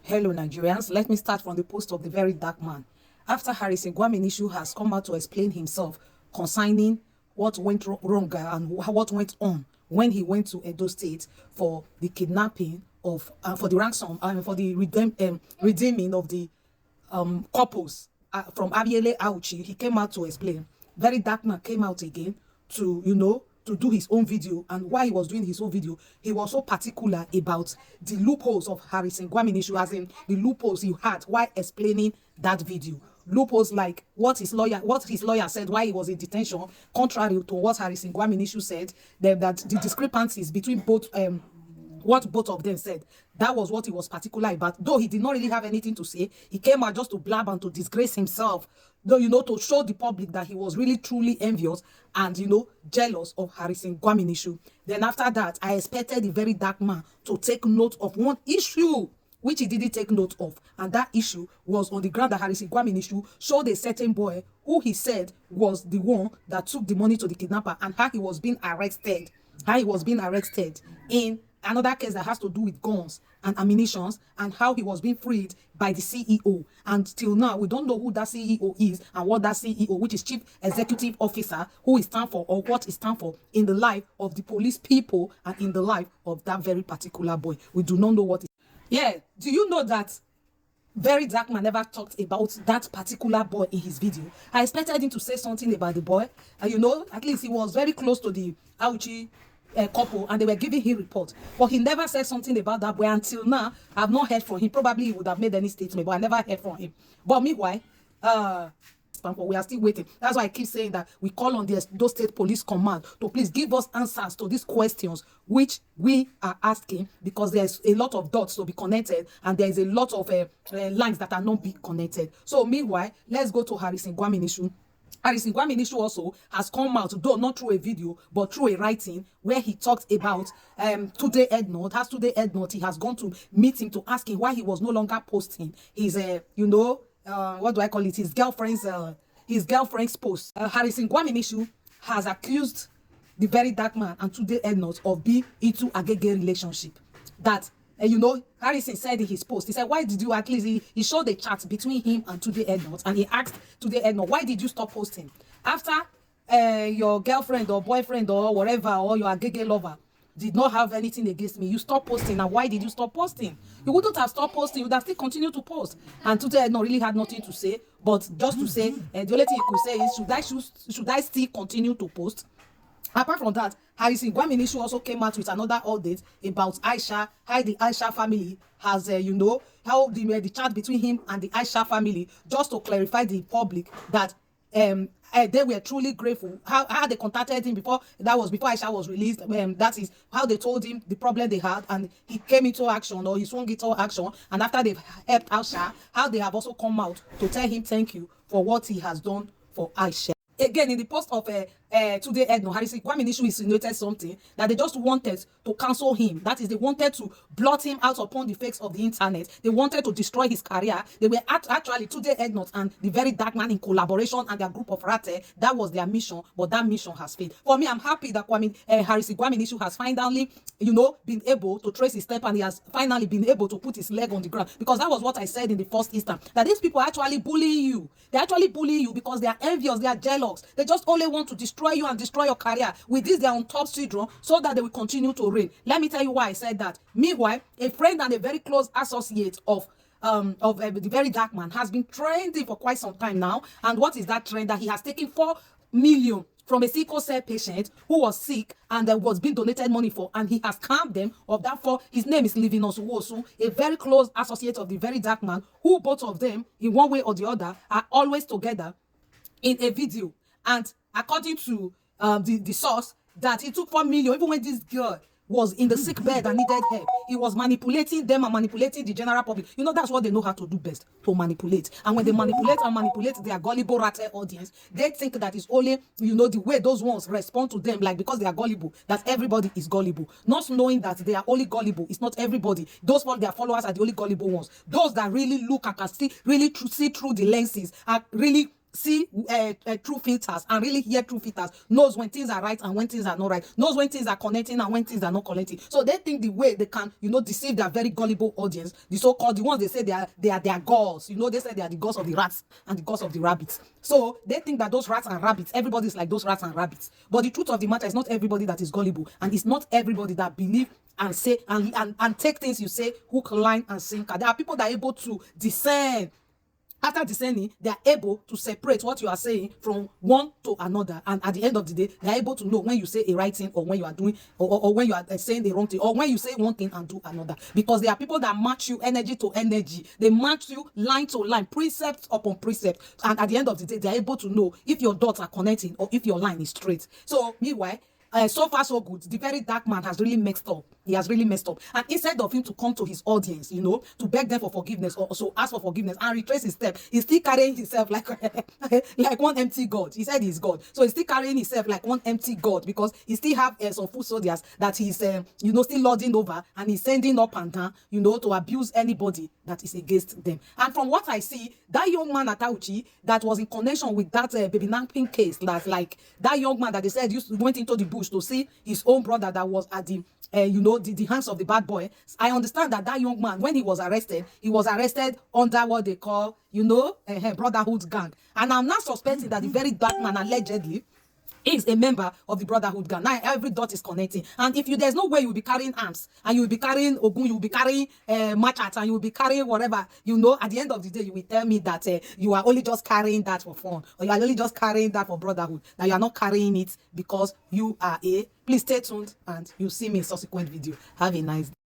Hello, Nigerians. Let me start from the post of the very dark man. After Harrison Gwamnishu has come out to explain himself concerning what went wrong and what went on when he went to Edo State for the kidnapping of, for the ransom and for the redeeming of the couples from Abiele Auchi, he came out to explain. Very dark man came out again to, to do his own video. And while he was doing his own video, he was so particular about the loopholes of Harrison Gwamnishu, as in the loopholes he had while explaining that video. Loopholes like what his lawyer said while he was in detention, contrary to what Harrison Gwamnishu said, that the discrepancies between both what both of them said. That was what he was particular about. Though he did not really have anything to say, he came out just to blab and to disgrace himself, though, to show the public that he was really truly envious and, jealous of Harrison Gwamnishu. Then after that, I expected the very dark man to take note of one issue, which he didn't take note of. And that issue was on the ground that Harrison Gwamnishu showed a certain boy who he said was the one that took the money to the kidnapper, and how he was being arrested. How he was being arrested in another case that has to do with guns and ammunition, and how he was being freed by the CEO. And till now, we don't know who that CEO is and what that CEO, which is Chief Executive Officer, who it stands for or what it stands for in the life of the police people and in the life of that very particular boy. We do not know what it is. Yeah, do you know that very dark man never talked about that particular boy in his video? I expected him to say something about the boy. And at least he was very close to the Auchi couple, and they were giving him report, but he never said something about that boy. Until now, I've not heard from him. Probably he would have made any statement, but I never heard from him. But meanwhile, we are still waiting. That's why I keep saying that we call on the Edo State Police Command to please give us answers to these questions which we are asking, because there's a lot of dots to be connected and there is a lot of lines that are not being connected. So meanwhile, let's go to Harrison Gwamnishu. Harrison Gwamnishu also has come out, though not through a video, but through a writing, where he talked about Today Ednot. As Today Ednot, he has gone to meet him to ask him why he was no longer posting his, what do I call it, his girlfriend's post. Harrison Gwamnishu has accused the very dark man and Today Ednot of being into a gay relationship. That Harrison said in his post, he said, why did you, at least he showed the chat between him and Today Ednot, and he asked Today Ednot, why did you stop posting? After your girlfriend or boyfriend or whatever, or your gay lover did not have anything against me, you stopped posting. And why did you stop posting? You wouldn't have stopped posting, you would have still continued to post. And Today Ednot really had nothing to say, but just to say, the only thing he could say is, should I still continue to post? Apart from that, Harrison Gwamnishu also came out with another update about Aisha, how the Aisha family has, how the chat between him and the Aisha family, just to clarify the public that they were truly grateful. How they contacted him before Aisha was released. That is how they told him the problem they had, and he came into action, or he swung into action. And after they've helped Aisha, how they have also come out to tell him thank you for what he has done for Aisha. Again, in the post of Today Ednot, Harrison Gwamnishu insinuated something that they just wanted to cancel him. That is, they wanted to blot him out upon the face of the internet. They wanted to destroy his career. They were actually, Today Ednot and the very dark man in collaboration and their group of rate, that was their mission, but that mission has failed. For me, I'm happy that Harrison Gwamnishu has finally, been able to trace his step, and he has finally been able to put his leg on the ground, because that was what I said in the first instance, that these people actually bully you. They actually bully you because they are envious, they are jealous. They just only want to destroy you and destroy your career. With this, they are on top syndrome, so that they will continue to reign. Let me tell you why I said that. Meanwhile, a friend and a very close associate of the very dark man has been trending for quite some time now. And what is that trend? That he has taken 4 million from a sickle cell patient who was sick and was being donated money for, and he has calmed them of that. For his name is Living Osuwosu, a very close associate of the very dark man, who both of them, in one way or the other, are always together in a video. And according to the source, that he took 4 million, even when this girl was in the sick bed and needed help. He was manipulating them and manipulating the general public. That's what they know how to do best, to manipulate. And when they manipulate their gullible rat audience, they think that it's only, the way those ones respond to them, like because they are gullible, that everybody is gullible. Not knowing that they are only gullible. It's not everybody. Their followers are the only gullible ones. Those that really look and can see through the lenses are really see true filters and really hear true filters, knows when things are right and when things are not right, knows when things are connecting and when things are not connecting. So they think the way they can, deceive their very gullible audience, the so-called, the ones they say they are their gods, they say they are the gods of the rats and the gods of the rabbits. So they think that those rats and rabbits, everybody's like those rats and rabbits. But the truth of the matter is not everybody that is gullible, and it's not everybody that believe and say and take things you say hook, line, and sinker. There are people that are able to discern. After discerning, they are able to separate what you are saying from one to another, and at the end of the day, they are able to know when you say a right thing or when you are doing or when you are saying the wrong thing, or when you say one thing and do another. Because there are people that match you energy to energy, they match you line to line, precept upon precept, and at the end of the day, they are able to know if your dots are connecting or if your line is straight. So meanwhile, so far so good. The very dark man has really messed up. He has really messed up. And instead of him to come to his audience, to beg them for forgiveness or also ask for forgiveness and retrace his step, he's still carrying himself like like one empty God. He said he's God, so he's still carrying himself like one empty God, because he still have some foot soldiers that he's still lording over, and he's sending up and down, to abuse anybody that is against them. And from what I see, that young man at Auchi that was in connection with that baby napping case, that young man that they said went into the bush to see his own brother that was at the the hands of the bad boy. I understand that young man, when he was arrested under what they call brotherhood gang, and I'm not suspecting that the very dark man allegedly is a member of the brotherhood gang. Now every dot is connecting, and if there's no way you will be carrying arms, and you will be carrying ogun, you will be carrying machat, and you will be carrying whatever, at the end of the day, you will tell me that you are only just carrying that for fun, or you are only just carrying that for brotherhood, that you are not carrying it because you are a. Please stay tuned and you'll see me in subsequent video. Have a nice day.